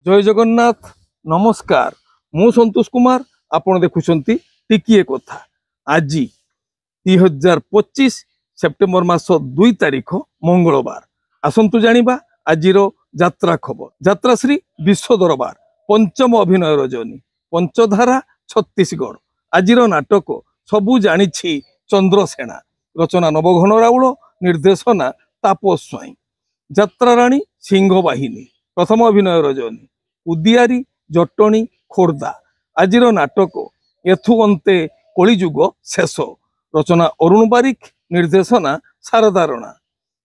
जय जगन्नाथ नमस्कार मु संतोष कुमार आपण देखुछंती टिकिए कथा आज 2025 सेप्टेम्बर मास 2 तारिख मंगलवार आसंतु जानिबा आजिर यात्रा खबर यात्रा श्री विश्व दरबार पंचम अभिनय रजनी पंचधारा छत्तीसगढ़ आजिर नाटक सबु जानिछि चंद्रसेना रचना नवघन राउल निर्देशना तापस स्वाई यात्रा राणी सिंह बाहिनी प्रथम अभिनय रजनी उदियारी जटणी खोर्धा आजिर नाटक एथु अंते कलिजुग शेष रचना अरुण बारिक निर्देशना शारदा रणा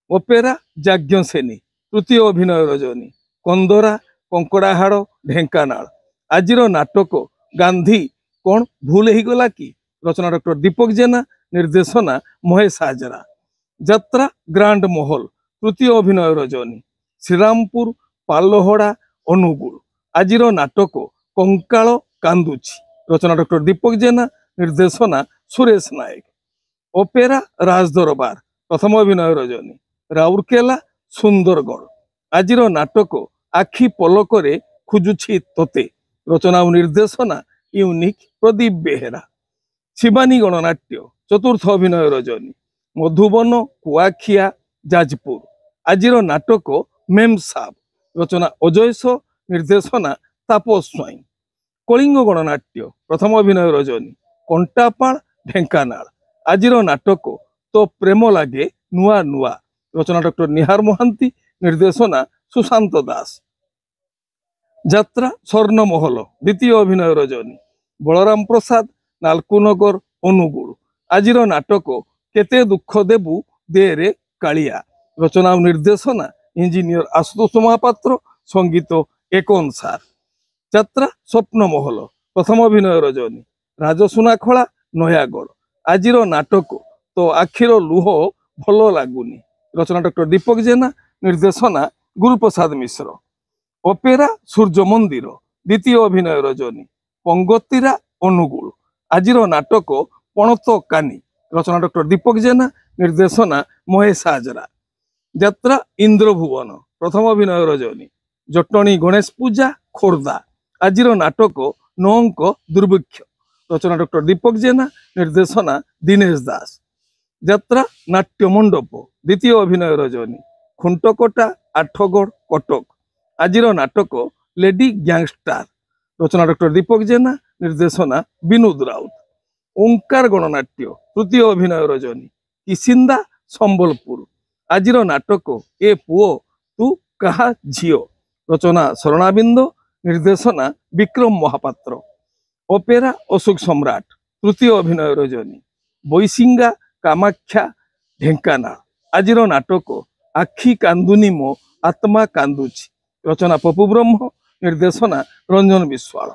ओपेरा याज्ञसेनी तृतीय अभिनय रजनी कंदरा कंकड़ाहाड़ ढेंकानाल आजिर नाटक गांधी कौन भूल हो गला कि रचना डॉक्टर दीपक जेना निर्देशना महेश हाजरा यात्रा ग्रांड महल तृतीय अभिनय रजनी श्रीरामपुर पालहड़ा अनुगुल आजिर नाटक कंकाल कांदुची रचना डॉक्टर दीपक जेना निर्देशना सुरेश नायक ओपेरा राजदरबार प्रथम अभिनय रजनी राउरकेला सुंदरगढ़ आजिर नाटक आखि पलकरे खुजुछि तोते रचना और निर्देशना यूनिक प्रदीप बेहेरा शिवानी गणनाट्य चतुर्थ अभिनय रजनी मधुबन कुआखिया जाजपुर आजिर नाटक मेम साब रचना अजयस निर्देशना तापस स्वाई कलिंग गणनाट्य प्रथम अभिनय रजनी कंटापाड़ ढेंकानाल आजिर नाटक तो प्रेम लागे नुआ नुआ रचना डॉक्टर निहार महांती निर्देशना सुशांत दास यात्रा स्वर्णमहल द्वितीय अभिनय रजनी बलराम प्रसाद नालकुनगर अनुगुल आजिर नाटक केते दुख देबु देरे कालिया रचना और निर्देशना इंजीनियर आशुतोष महापात्र संगीत एकनसार यात्रा स्वप्न महल प्रथम अभिनय रजनी राजसुनाखला नयागढ़ आजिर नाटक तो आखिर लुह भल लगुनि रचना डॉक्टर दीपक जेना निर्देशना गुरुप्रसाद मिश्र ओपेरा सूर्य मंदिर द्वितीय अभिनय रजनी पंगतीरा अनुगुल आजिर नाटक पणत कानी रचना डॉक्टर दीपक जेना निर्देशना महेश हाजरा यात्रा इंद्रभुवन प्रथम अभिनय रजनी जटणी गणेश पूजा खोर्धा आजिर नाटक नौंक दुर्भिक्ष रचना डॉक्टर दीपक जेना निर्देशना दिनेश दास यात्रा नाट्य मंडप द्वितीय अभिनय रजनी खुंटकोटा आठगढ़ कटक आजिर नाटक लेडी गैंगस्टार रचना डॉक्टर दीपक जेना निर्देशना विनोद राउत ओंकार गणनाट्य तृतीय अभिनय रजनी किसिंदा संबलपुर आजिर नाटक ए पुओ तू कहा झियो रचना शरणाबिंद निर्देशना विक्रम महापात्र ओपेरा अशोक सम्राट तृतीय अभिनय रजनी बैसिंगा कामाख्या ढेंकानाल आजिर नाटक आखि कांदुनी मो आत्मा कांदुची रचना पपु ब्रह्म निर्देशना रंजन विश्वाल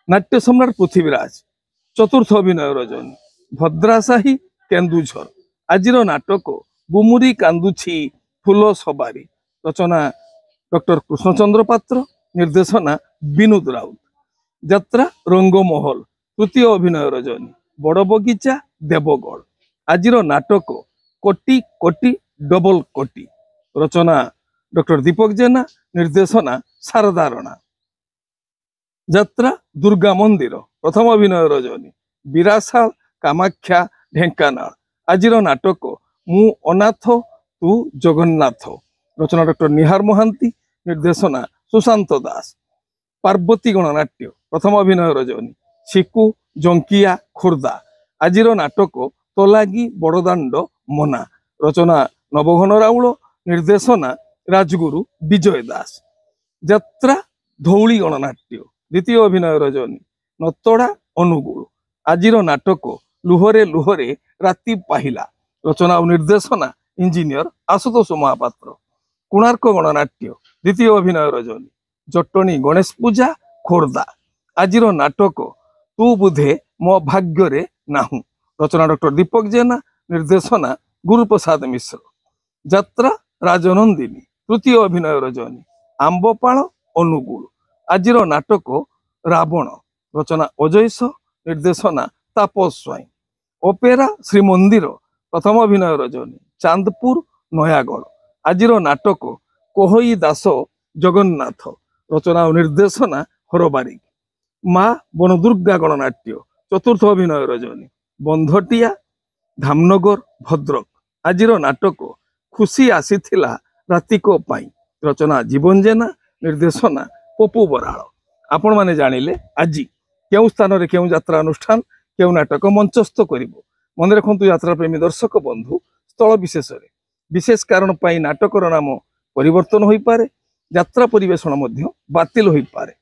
नाट्य सम्राट पृथ्वीराज चतुर्थ अभिनय रजनी भद्राशाही केन्दुझर आजिर नाटक गुमुरी कांदुची फूल सबारी रचना डॉक्टर कृष्णचंद्र पात्र निर्देशना विनोद राउत यात्रा रंगमहल तृतीय अभिनय रजनी बड़ बगीचा देवगढ़ आजिर नाटक कोटी कोटी डबल कोटी रचना डॉक्टर दीपक जेना निर्देशना शारदा रणा यात्रा दुर्गा मंदिर प्रथम अभिनय रजनी विराशाल कामाख्या ढेंकानाल आजिर नाटक मु अनाथ तू जगन्नाथ रचना डॉक्टर निहार महांती निर्देशना सुशांत दास पार्वती गणनाट्य प्रथम अभिनय रजनी शिकु जंकिया खोर्धा आजिर नाटक तोलागी बड़दाण्ड मना रचना नवघन राउल निर्देशना राजगुरु विजय दास यात्रा धौली गणनाट्य द्वितीय अभिनय रजनी नतड़ा अनुगुल आजिर नाटक लुहरे लुहरे राति पाहिला रचना और निर्देशना इंजीनियर आशुतोष महापात्र कोणार्क गणनाट्य द्वितीय अभिनय रजनी जटणी गणेश पूजा खोर्धा आजिर नाटक तू बुधे मो भाग्य नाहू रचना डॉक्टर दीपक जेना निर्देशना गुरुप्रसाद मिश्र यात्रा राजनंदिनी तृतीय अभिनय रजनी आंबपाल अनुगुल आजिर नाटक रावण रचना अजयस निर्देशना तापस स्वाई ओपेरा श्रीमंदिर प्रथम अभिनय रजनी चांदपुर नयागढ़ आजिर नाटक कोहई दास जगन्नाथ रचना और निर्देशना हर बारिक। माँ बनदुर्गा गणनाट्य चतुर्थ अभिनय रजनी बंधटिया धामनगर भद्रक। आजिर नाटक खुशी आसीथिला रातिको पाई रचना जीवन जेना निर्देशना पपु बराड़। आपण माने जानिले आजी केउ स्थान रे केउ यात्रा अनुष्ठान केउ नाटक मंचस्थ करिवो। मन रखंतु यात्रा प्रेमी दर्शक बंधु स्थल विशेष रे विशेष कारण पाई नाटकर नाम परिवर्तन होई पारे, यात्रा परिवेषण मध्य बातिल होई पारे।